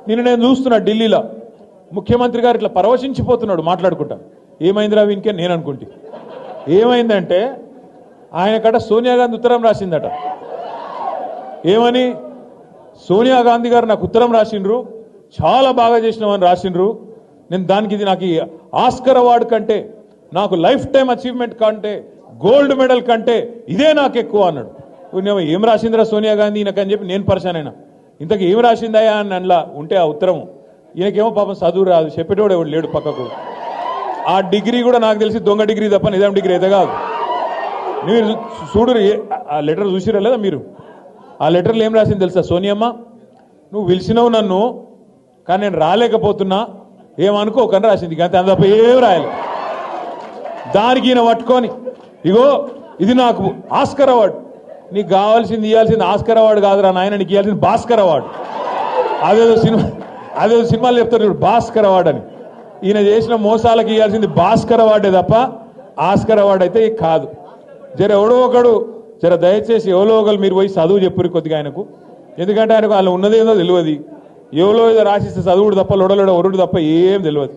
నిన్న నేను చూస్తున్నా ఢిల్లీలో ముఖ్యమంత్రి గారు ఇట్లా పరవశించిపోతున్నాడు మాట్లాడుకుంటా. ఏమైందిరా వీనికే నేను అనుకుంటే. ఏమైందంటే ఆయన కట సోనియా గాంధీ ఉత్తరం రాసిందట. ఏమని? సోనియా గాంధీ గారు నాకు ఉత్తరం రాసిండ్రు, చాలా బాగా చేసినామని రాసిండ్రు, నేను దానికి ఇది నాకు ఆస్కర్ అవార్డు కంటే, నాకు లైఫ్ టైం అచీవ్మెంట్ కంటే, గోల్డ్ మెడల్ కంటే ఇదే నాకు ఎక్కువ అన్నాడు. ఏం రాసిందిరా సోనియా గాంధీ ఈయనకని చెప్పి నేను పరిశాన్ అయినా. ఇంతకు ఏం రాసిందాయా అని అందులో ఉంటే ఆ ఉత్తరం, ఈయనకేమో పాపం చదువు రాదు, చెప్పేటోడు ఎవడు లేడు పక్కకు. ఆ డిగ్రీ కూడా నాకు తెలిసి దొంగ డిగ్రీ తప్ప నిజాం డిగ్రీ అయితే కాదు. మీరు చూడు, ఆ లెటర్ చూసిరా లేదా మీరు? ఆ లెటర్లు ఏం రాసింది తెలుసా? సోనియమ్మ, నువ్వు పిలిచినావు నన్ను, కానీ నేను రాలేకపోతున్నా, ఏమనుకోకని రాసింది. అంతే, అంత తప్ప ఏం రాయాలి. దానికి ఈయన పట్టుకొని, ఇగో ఇది నాకు ఆస్కర్ అవార్డు, నీకు కావాల్సింది ఇవ్వాల్సింది ఆస్కర్ అవార్డు కాదురా నాయన, నీకు ఇవ్వాల్సింది భాస్కర్ అవార్డు. అదేదో సినిమాలు చెప్తారు చూడు, భాస్కర్ అవార్డు అని. ఈయన చేసిన మోసాలకు ఇవ్వాల్సింది భాస్కర్ అవార్డే తప్ప ఆస్కర్ అవార్డు అయితే కాదు. జర ఎవడో ఒకడు, జర దయచేసి ఎవరో ఒకరు మీరు పోయి చదువు చెప్పురు కొద్దిగా ఆయనకు. ఎందుకంటే ఆయనకు వాళ్ళు ఉన్నదేదో తెలియదు, ఎవరో ఏదో రాసిస్తే చదువుడు తప్ప లొడలోడ ఒరుడు తప్ప ఏం తెలియదు.